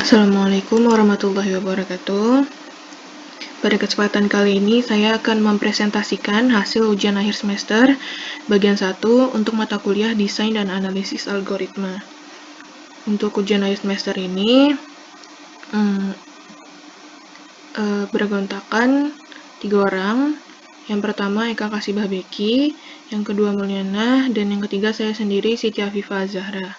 Assalamualaikum warahmatullahi wabarakatuh. Pada kesempatan kali ini saya akan mempresentasikan hasil ujian akhir semester bagian 1 untuk mata kuliah Desain dan Analisis Algoritma. Untuk ujian akhir semester ini bergontakan 3 orang. Yang pertama Eka Kasibah Beki, yang kedua Mulyana, dan yang ketiga saya sendiri Siti Afifah Zahra.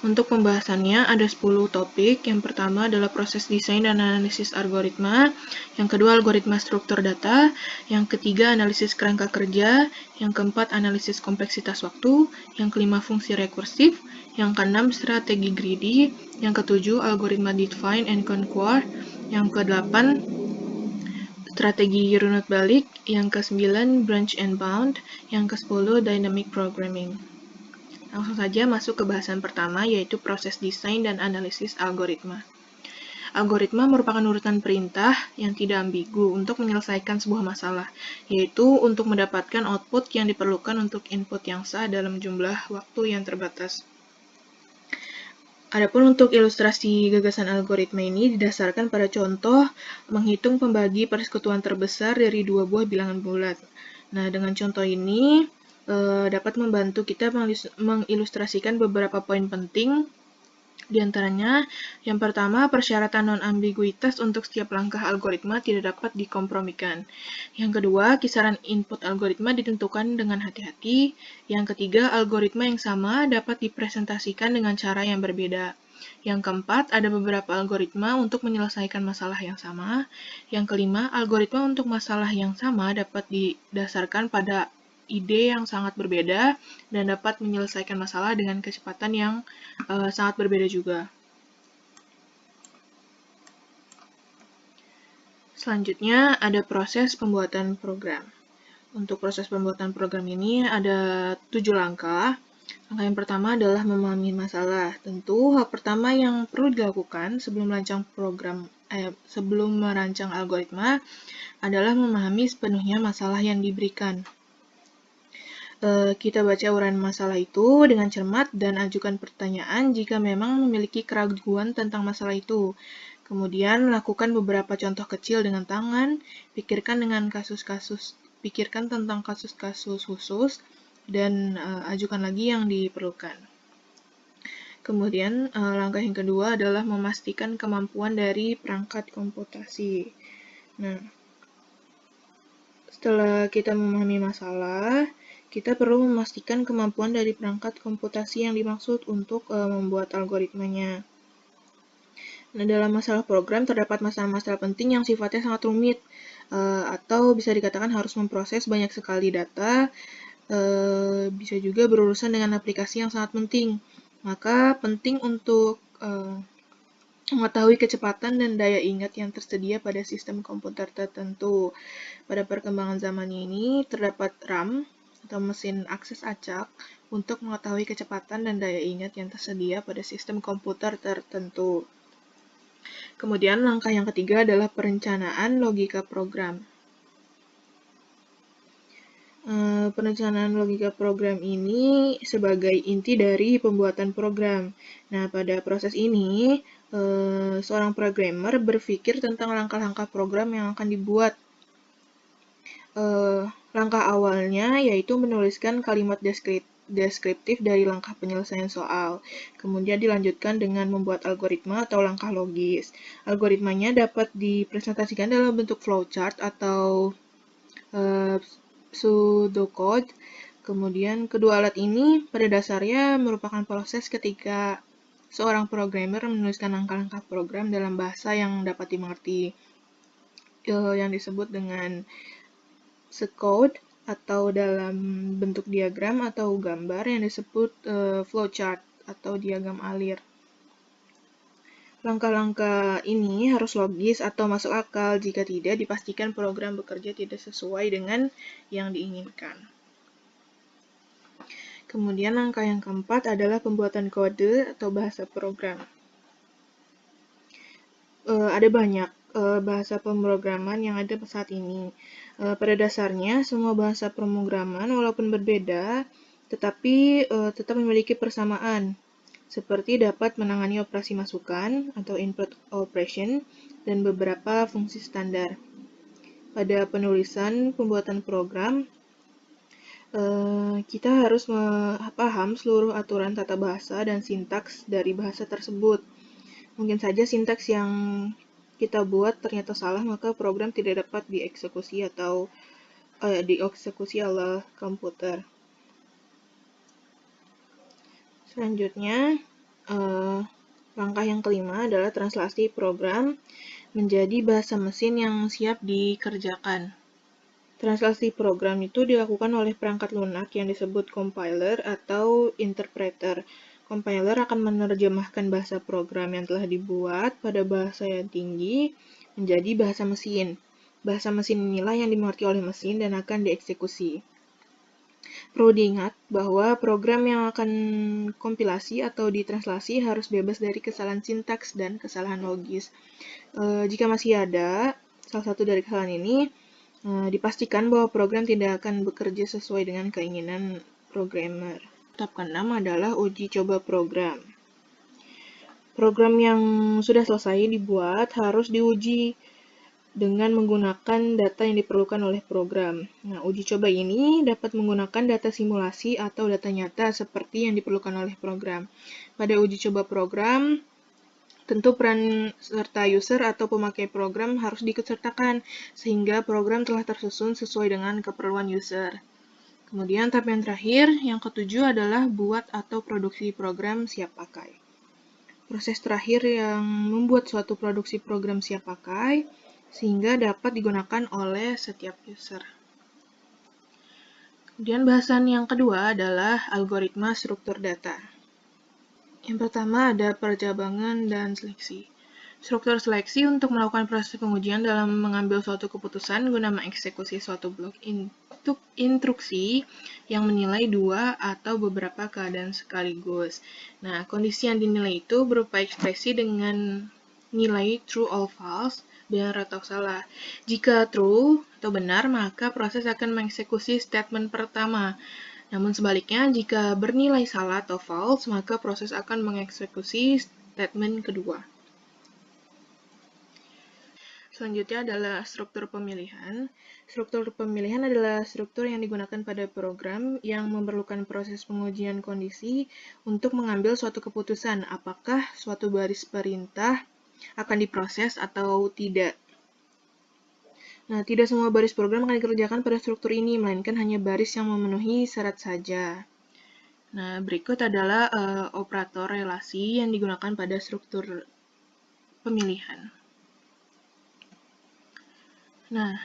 Untuk pembahasannya ada 10 topik. Yang pertama adalah proses desain dan analisis algoritma, yang kedua algoritma struktur data, yang ketiga analisis kerangka kerja, yang keempat analisis kompleksitas waktu, yang kelima fungsi rekursif, yang keenam strategi greedy, yang ketujuh algoritma define and conquer, yang kedelapan strategi runut balik, yang ke-9 branch and bound, yang ke-10 dynamic programming. Langsung saja masuk ke bahasan pertama, yaitu proses desain dan analisis algoritma. Algoritma merupakan urutan perintah yang tidak ambigu untuk menyelesaikan sebuah masalah, yaitu untuk mendapatkan output yang diperlukan untuk input yang sah dalam jumlah waktu yang terbatas. Adapun untuk ilustrasi gagasan algoritma ini didasarkan pada contoh menghitung pembagi persekutuan terbesar dari dua buah bilangan bulat. Nah, dengan contoh ini dapat membantu kita mengilustrasikan beberapa poin penting. Di antaranya, yang pertama, persyaratan non-ambiguitas untuk setiap langkah algoritma tidak dapat dikompromikan. Yang kedua, kisaran input algoritma ditentukan dengan hati-hati. Yang ketiga, algoritma yang sama dapat dipresentasikan dengan cara yang berbeda. Yang keempat, ada beberapa algoritma untuk menyelesaikan masalah yang sama. Yang kelima, algoritma untuk masalah yang sama dapat didasarkan pada ide yang sangat berbeda dan dapat menyelesaikan masalah dengan kecepatan yang sangat berbeda juga. Selanjutnya ada proses pembuatan program. Untuk proses pembuatan program ini ada 7 langkah. Langkah yang pertama adalah memahami masalah. Tentu hal pertama yang perlu dilakukan sebelum merancang algoritma adalah memahami sepenuhnya masalah yang diberikan. Kita baca uraian masalah itu dengan cermat dan ajukan pertanyaan jika memang memiliki keraguan tentang masalah itu. Kemudian lakukan beberapa contoh kecil dengan tangan, pikirkan tentang kasus-kasus khusus, dan ajukan lagi yang diperlukan. Kemudian langkah yang kedua adalah memastikan kemampuan dari perangkat komputasi. Nah, setelah kita memahami masalah, kita perlu memastikan kemampuan dari perangkat komputasi yang dimaksud untuk membuat algoritmanya. Nah, dalam masalah program terdapat masalah-masalah penting yang sifatnya sangat rumit, atau bisa dikatakan harus memproses banyak sekali data, bisa juga berurusan dengan aplikasi yang sangat penting. Maka penting untuk mengetahui kecepatan dan daya ingat yang tersedia pada sistem komputer tertentu. Pada perkembangan zaman ini terdapat RAM atau mesin akses acak untuk mengetahui kecepatan dan daya ingat yang tersedia pada sistem komputer tertentu. Kemudian langkah yang ketiga adalah perencanaan logika program. Perencanaan logika program ini sebagai inti dari pembuatan program. Nah, pada proses ini, seorang programmer berpikir tentang langkah-langkah program yang akan dibuat. Langkah awalnya yaitu menuliskan kalimat deskriptif dari langkah penyelesaian soal. Kemudian dilanjutkan dengan membuat algoritma atau langkah logis. Algoritmanya dapat dipresentasikan dalam bentuk flowchart atau pseudocode. Kemudian kedua alat ini pada dasarnya merupakan proses ketika seorang programmer menuliskan langkah-langkah program dalam bahasa yang dapat dimengerti, yang disebut dengan pseudocode, atau dalam bentuk diagram atau gambar yang disebut flowchart atau diagram alir. Langkah-langkah ini harus logis atau masuk akal, jika tidak dipastikan program bekerja tidak sesuai dengan yang diinginkan. Kemudian langkah yang keempat adalah pembuatan kode atau bahasa program. Ada banyak bahasa pemrograman yang ada saat ini. Pada dasarnya, semua bahasa pemrograman walaupun berbeda, tetapi tetap memiliki persamaan. seperti dapat menangani operasi masukan atau input operation dan beberapa fungsi standar. Pada penulisan pembuatan program, kita harus paham seluruh aturan tata bahasa dan sintaks dari bahasa tersebut. Mungkin saja sintaks yang kita buat ternyata salah, maka program tidak dapat dieksekusi atau dieksekusi oleh komputer. Selanjutnya, langkah yang kelima adalah translasi program menjadi bahasa mesin yang siap dikerjakan. Translasi program itu dilakukan oleh perangkat lunak yang disebut compiler atau interpreter. Compiler akan menerjemahkan bahasa program yang telah dibuat pada bahasa yang tinggi menjadi bahasa mesin. Bahasa mesin inilah yang dimengerti oleh mesin dan akan dieksekusi. Perlu diingat bahwa program yang akan kompilasi atau ditranslasi harus bebas dari kesalahan sintaks dan kesalahan logis. Jika masih ada salah satu dari kesalahan ini, dipastikan bahwa program tidak akan bekerja sesuai dengan keinginan programmer. Tahap ke-6 adalah uji coba program. Program yang sudah selesai dibuat harus diuji dengan menggunakan data yang diperlukan oleh program. Nah, uji coba ini dapat menggunakan data simulasi atau data nyata seperti yang diperlukan oleh program. Pada uji coba program, tentu peran serta user atau pemakai program harus diikutsertakan, sehingga program telah tersusun sesuai dengan keperluan user. Kemudian tahap yang terakhir, yang ketujuh adalah buat atau produksi program siap pakai. Proses terakhir yang membuat suatu produksi program siap pakai, sehingga dapat digunakan oleh setiap user. Kemudian bahasan yang kedua adalah algoritma struktur data. Yang pertama ada percabangan dan seleksi. Struktur seleksi untuk melakukan proses pengujian dalam mengambil suatu keputusan guna mengeksekusi suatu blok instruksi yang menilai dua atau beberapa keadaan sekaligus. Nah, kondisi yang dinilai itu berupa ekspresi dengan nilai true or false, benar atau salah. Jika true atau benar, maka proses akan mengeksekusi statement pertama. Namun sebaliknya, jika bernilai salah atau false, maka proses akan mengeksekusi statement kedua. Selanjutnya adalah struktur pemilihan. Struktur pemilihan adalah struktur yang digunakan pada program yang memerlukan proses pengujian kondisi untuk mengambil suatu keputusan apakah suatu baris perintah akan diproses atau tidak. Nah, tidak semua baris program akan dikerjakan pada struktur ini, melainkan hanya baris yang memenuhi syarat saja. Nah, berikut adalah operator relasi yang digunakan pada struktur pemilihan. Nah,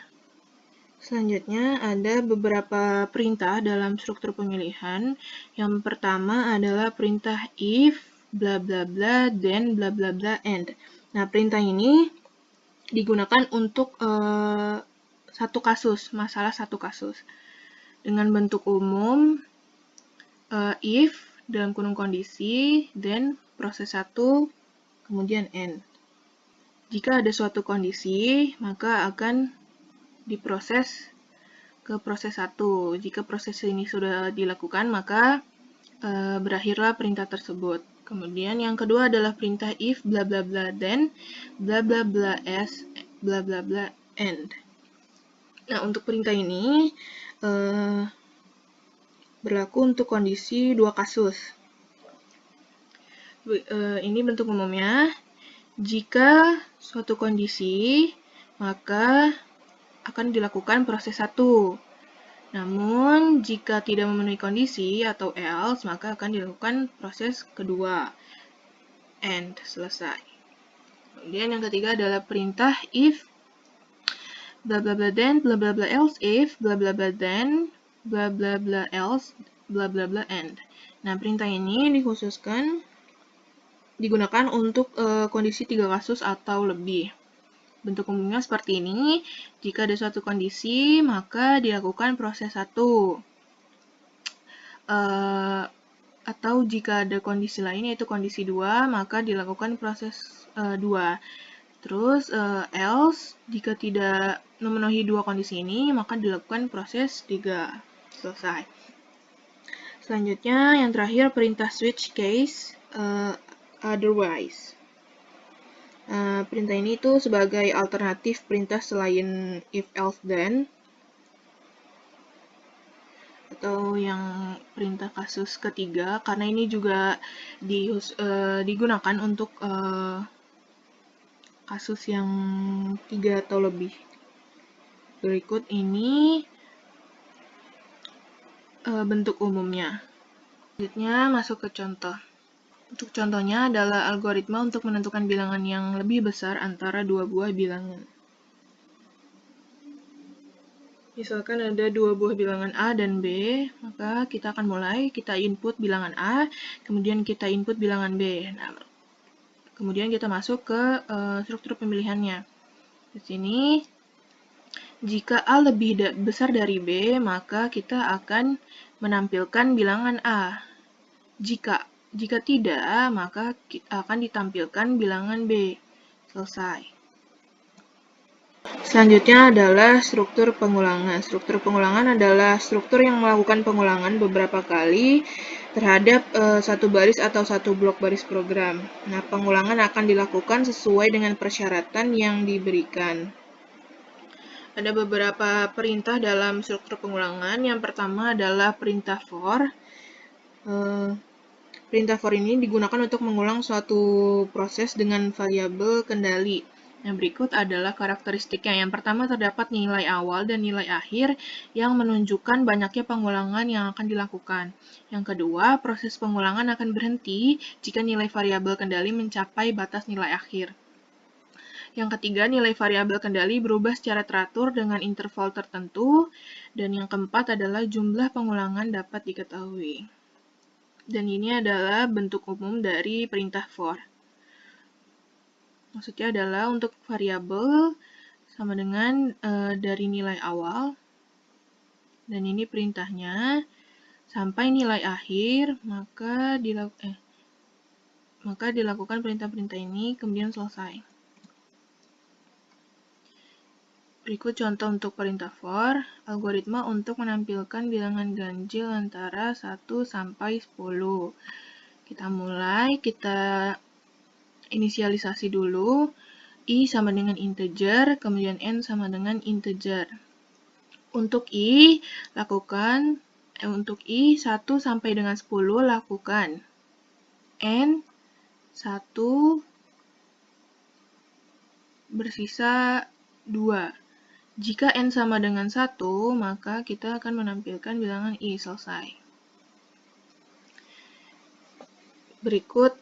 selanjutnya ada beberapa perintah dalam struktur pemilihan. Yang pertama adalah perintah if, bla bla bla, then bla bla bla, and. Nah, perintah ini digunakan untuk masalah satu kasus. Dengan bentuk umum, if, dalam kurung kondisi, then, proses 1, kemudian end. Jika ada suatu kondisi, maka akan diproses ke proses 1. Jika proses ini sudah dilakukan, maka berakhirlah perintah tersebut. Kemudian yang kedua adalah perintah if, bla bla bla, then, bla bla bla, else, bla bla bla, end. Nah, untuk perintah ini berlaku untuk kondisi dua kasus. Ini bentuk umumnya. Jika suatu kondisi, maka akan dilakukan proses 1. Namun, jika tidak memenuhi kondisi atau else, maka akan dilakukan proses kedua. End, selesai. Kemudian yang ketiga adalah perintah if, bla bla bla then, bla bla bla else if, bla bla bla then, bla bla bla else, bla bla bla end. Nah, perintah ini digunakan untuk kondisi 3 kasus atau lebih. Bentuk umumnya seperti ini. Jika ada suatu kondisi, maka dilakukan proses 1. Atau jika ada kondisi lain, yaitu kondisi 2, maka dilakukan proses 2. Terus, else, jika tidak memenuhi 2 kondisi ini, maka dilakukan proses 3. Selesai. Selanjutnya, yang terakhir, perintah switch case. otherwise. Perintah ini tuh sebagai alternatif perintah selain if else then, atau yang perintah kasus ketiga, karena ini juga digunakan untuk kasus yang 3 atau lebih. Berikut ini bentuk umumnya. Selanjutnya masuk ke contoh. Untuk contohnya adalah algoritma untuk menentukan bilangan yang lebih besar antara dua buah bilangan. Misalkan ada dua buah bilangan A dan B, maka kita akan mulai, kita input bilangan A, kemudian kita input bilangan B. Nah, kemudian kita masuk ke struktur pemilihannya. Di sini, jika A lebih besar dari B, maka kita akan menampilkan bilangan A. Jika tidak, maka akan ditampilkan bilangan B. Selesai. Selanjutnya adalah struktur pengulangan. Struktur pengulangan adalah struktur yang melakukan pengulangan beberapa kali terhadap satu baris atau satu blok baris program. Nah, pengulangan akan dilakukan sesuai dengan persyaratan yang diberikan. Ada beberapa perintah dalam struktur pengulangan. Yang pertama adalah perintah for. Perintah for ini digunakan untuk mengulang suatu proses dengan variabel kendali. Yang berikut adalah karakteristiknya. Yang pertama terdapat nilai awal dan nilai akhir yang menunjukkan banyaknya pengulangan yang akan dilakukan. Yang kedua, proses pengulangan akan berhenti jika nilai variabel kendali mencapai batas nilai akhir. Yang ketiga, nilai variabel kendali berubah secara teratur dengan interval tertentu. Dan yang keempat adalah jumlah pengulangan dapat diketahui. Dan ini adalah bentuk umum dari perintah for. Maksudnya adalah untuk variabel sama dengan dari nilai awal, dan ini perintahnya, sampai nilai akhir, maka dilakukan perintah-perintah ini, kemudian selesai. Berikut contoh untuk perintah for, algoritma untuk menampilkan bilangan ganjil antara 1 sampai 10. Kita mulai, kita inisialisasi dulu, I sama dengan integer, kemudian N sama dengan integer. Untuk I, untuk I 1 sampai dengan 10 lakukan N 1 bersisa 2. Jika N sama dengan 1, maka kita akan menampilkan bilangan I. Selesai. Berikut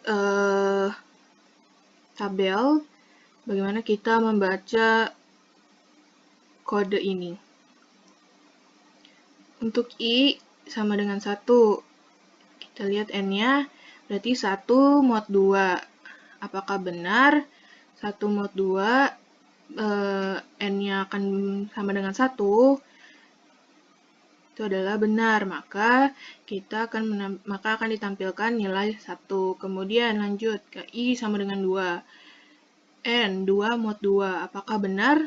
tabel bagaimana kita membaca kode ini. Untuk I sama dengan 1. Kita lihat N-nya, berarti 1 mod 2. Apakah benar 1 mod 2 N-nya akan sama dengan 1? Itu adalah benar, maka akan ditampilkan nilai 1. Kemudian lanjut ke I sama dengan 2. N 2 mod 2. Apakah benar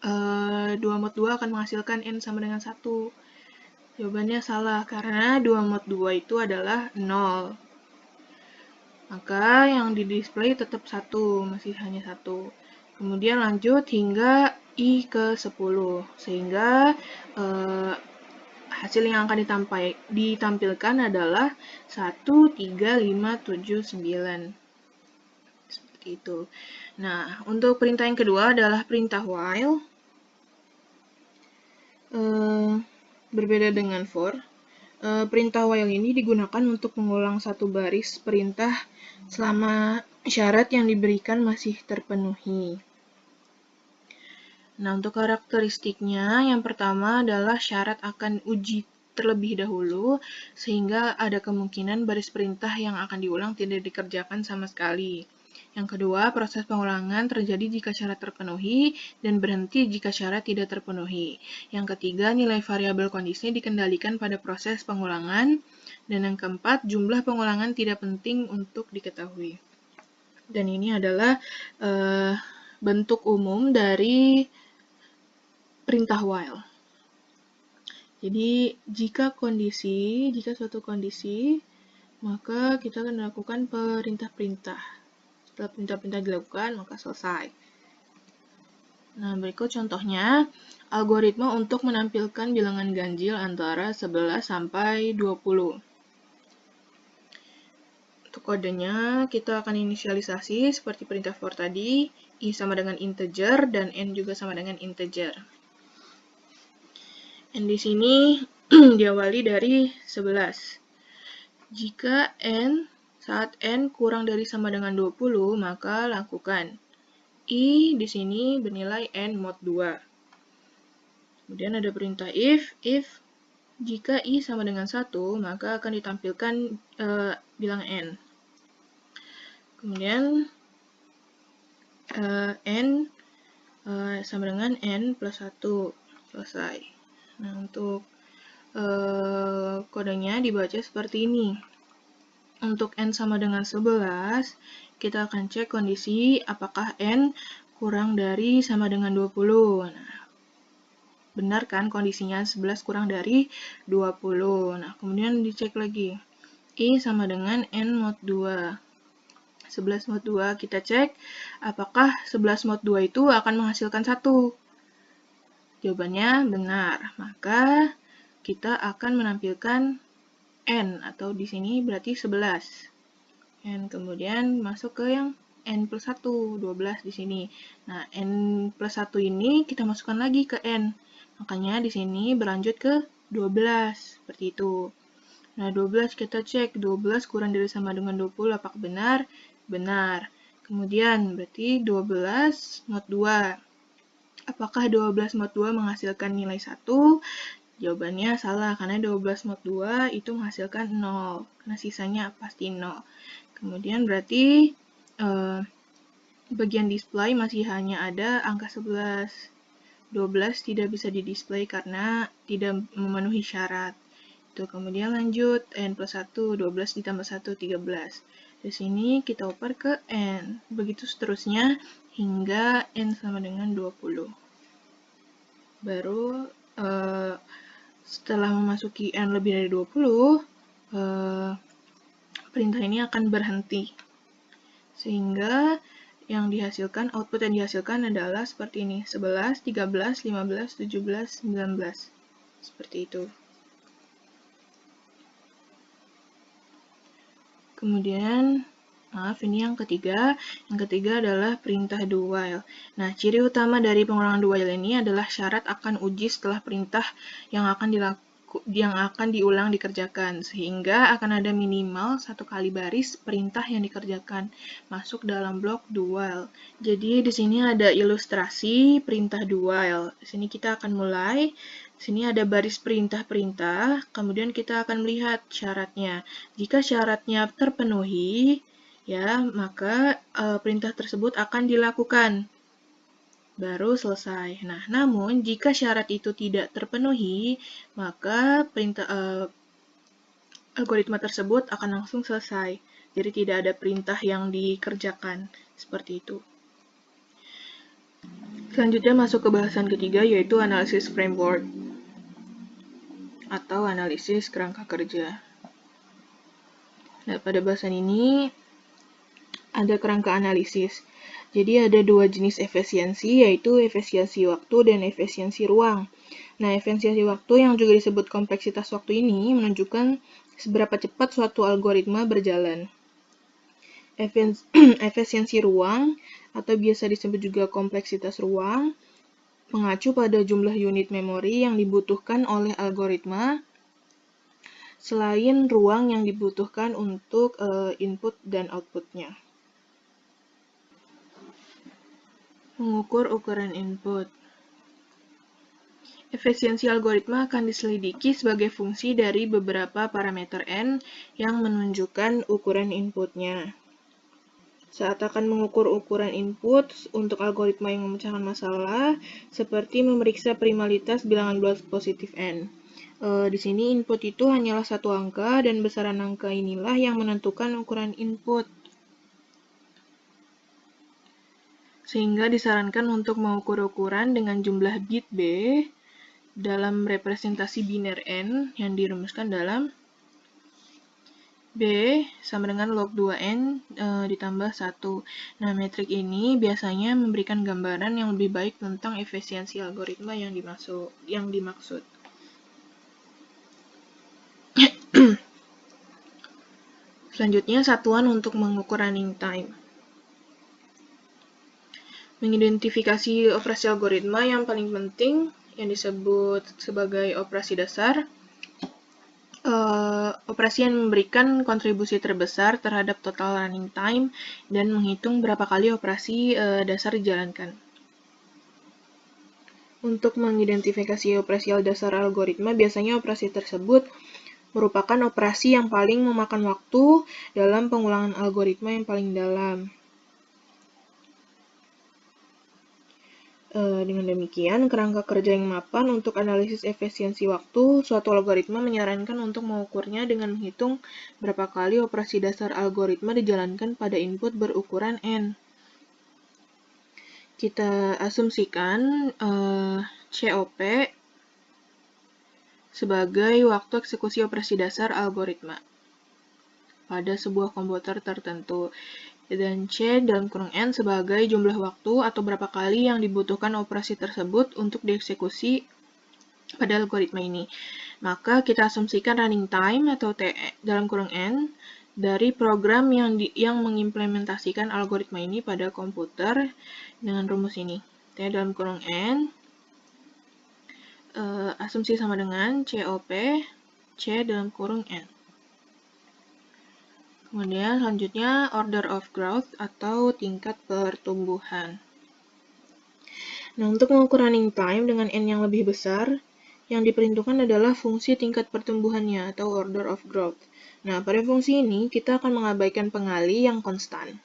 2 mod 2 akan menghasilkan N sama dengan 1? Jawabannya salah, karena 2 mod 2 itu adalah 0. Maka yang di display tetap 1, masih hanya 1. Kemudian lanjut hingga I ke 10, sehingga hasil yang akan ditampilkan adalah 1, 3, 5, 7, 9. Seperti itu. Nah, untuk perintah yang kedua adalah perintah while. Berbeda dengan for. Perintah while ini digunakan untuk mengulang satu baris perintah selama syarat yang diberikan masih terpenuhi. Nah, untuk karakteristiknya, yang pertama adalah syarat akan uji terlebih dahulu, sehingga ada kemungkinan baris perintah yang akan diulang tidak dikerjakan sama sekali. Yang kedua, proses pengulangan terjadi jika syarat terpenuhi dan berhenti jika syarat tidak terpenuhi. Yang ketiga, nilai variabel kondisi dikendalikan pada proses pengulangan. Dan yang keempat, jumlah pengulangan tidak penting untuk diketahui. Dan ini adalah bentuk umum dari perintah while. Jadi, jika suatu kondisi maka kita akan melakukan perintah-perintah. Setelah perintah-perintah dilakukan, maka selesai. Nah, berikut contohnya, algoritma untuk menampilkan bilangan ganjil antara 11 sampai 20. Untuk kodenya, kita akan inisialisasi seperti perintah for tadi, i sama dengan integer, dan n juga sama dengan integer. N di sini diawali dari 11. Jika saat n kurang dari sama dengan 20, maka lakukan i di sini bernilai n mod 2. Kemudian ada perintah if jika i sama dengan 1, maka akan ditampilkan bilang n. Kemudian n sama dengan n plus 1. Selesai. Nah, untuk kodenya dibaca seperti ini. Untuk n sama dengan 11, kita akan cek kondisi apakah n kurang dari sama dengan 20. Nah, benar kan kondisinya 11 kurang dari 20. Nah, kemudian dicek lagi. I sama dengan n mod 2. 11 mod 2, kita cek apakah 11 mod 2 itu akan menghasilkan 1. Jawabannya benar. Maka kita akan menampilkan n, atau di sini berarti 11. N kemudian masuk ke yang n plus 1, 12 di sini. Nah, n plus 1 ini kita masukkan lagi ke n. Makanya di sini berlanjut ke 12, seperti itu. Nah, 12 kita cek, 12 kurang dari sama dengan 20, apakah benar? Benar. Kemudian berarti 12 mod 2. Apakah 12 mod 2 menghasilkan nilai 1? Jawabannya salah, karena 12 mod 2 itu menghasilkan 0, karena sisanya pasti 0. Kemudian berarti bagian display masih hanya ada angka 11. 12 tidak bisa didisplay karena tidak memenuhi syarat. Itu kemudian lanjut, n plus 1, 12 ditambah 1, 13. Di sini kita oper ke n. Begitu seterusnya hingga n sama dengan 20. Baru setelah memasuki n lebih dari 20, perintah ini akan berhenti. Sehingga yang dihasilkan, output yang dihasilkan adalah seperti ini, 11, 13, 15, 17, 19. Seperti itu. Kemudian, ini yang ketiga. Yang ketiga adalah perintah do while. Nah, ciri utama dari pengulangan do while ini adalah syarat akan uji setelah perintah yang akan diulang dikerjakan, sehingga akan ada minimal 1 kali baris perintah yang dikerjakan masuk dalam blok do while. Jadi di sini ada ilustrasi perintah do while. Di sini kita akan mulai. Di sini ada baris perintah-perintah, kemudian kita akan melihat syaratnya. Jika syaratnya terpenuhi, ya, maka perintah tersebut akan dilakukan. Baru selesai. Nah, namun jika syarat itu tidak terpenuhi, maka algoritma tersebut akan langsung selesai. Jadi tidak ada perintah yang dikerjakan. Seperti itu. Selanjutnya masuk ke bahasan ketiga, yaitu analisis framework atau analisis kerangka kerja. Nah, pada bahasan ini ada kerangka analisis. Jadi ada 2 jenis efisiensi, yaitu efisiensi waktu dan efisiensi ruang. Nah, efisiensi waktu yang juga disebut kompleksitas waktu ini menunjukkan seberapa cepat suatu algoritma berjalan. Efisiensi ruang, atau biasa disebut juga kompleksitas ruang, mengacu pada jumlah unit memori yang dibutuhkan oleh algoritma selain ruang yang dibutuhkan untuk input dan outputnya. Mengukur ukuran input. Efisiensi algoritma akan diselidiki sebagai fungsi dari beberapa parameter n yang menunjukkan ukuran inputnya. Saat akan mengukur ukuran input untuk algoritma yang memecahkan masalah, seperti memeriksa primalitas bilangan bulat positif n. Di sini input itu hanyalah satu angka, dan besaran angka inilah yang menentukan ukuran input. Sehingga disarankan untuk mengukur ukuran dengan jumlah bit B dalam representasi biner n yang dirumuskan dalam B sama dengan log 2n ditambah 1. Nah, metrik ini biasanya memberikan gambaran yang lebih baik tentang efisiensi algoritma yang dimaksud. Selanjutnya, satuan untuk mengukur running time. Mengidentifikasi operasi algoritma yang paling penting yang disebut sebagai operasi dasar. Operasi yang memberikan kontribusi terbesar terhadap total running time dan menghitung berapa kali operasi dasar dijalankan. Untuk mengidentifikasi operasi dasar algoritma, biasanya operasi tersebut merupakan operasi yang paling memakan waktu dalam pengulangan algoritma yang paling dalam. Dengan demikian, kerangka kerja yang mapan untuk analisis efisiensi waktu, suatu algoritma menyarankan untuk mengukurnya dengan menghitung berapa kali operasi dasar algoritma dijalankan pada input berukuran n. Kita asumsikan COP sebagai waktu eksekusi operasi dasar algoritma pada sebuah komputer tertentu, dan C dalam kurung N sebagai jumlah waktu atau berapa kali yang dibutuhkan operasi tersebut untuk dieksekusi pada algoritma ini. Maka kita asumsikan running time atau T dalam kurung N dari program yang mengimplementasikan algoritma ini pada komputer dengan rumus ini. T dalam kurung N asumsi sama dengan COP C dalam kurung N. Kemudian selanjutnya order of growth atau tingkat pertumbuhan. Nah, untuk mengukur running time dengan N yang lebih besar, yang diperhitungkan adalah fungsi tingkat pertumbuhannya atau order of growth. Nah, pada fungsi ini kita akan mengabaikan pengali yang konstan.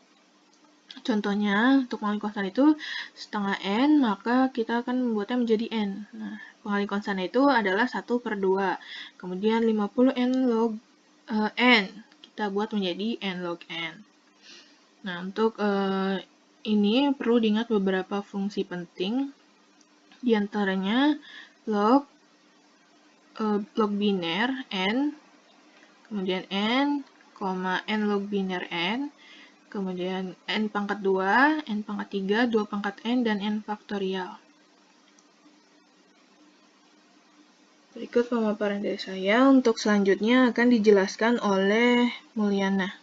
Contohnya, untuk pengali konstan itu setengah N, maka kita akan membuatnya menjadi N. Nah, pengali konstan itu adalah 1/2. Kemudian 50 N log N. Kita buat menjadi N log N. Nah, untuk ini perlu diingat beberapa fungsi penting. Di antaranya log biner N, kemudian N, N log biner N, kemudian N pangkat 2, N pangkat 3, 2 pangkat N, dan N faktorial. Berikut pemaparan dari saya. Untuk selanjutnya akan dijelaskan oleh Mulyana.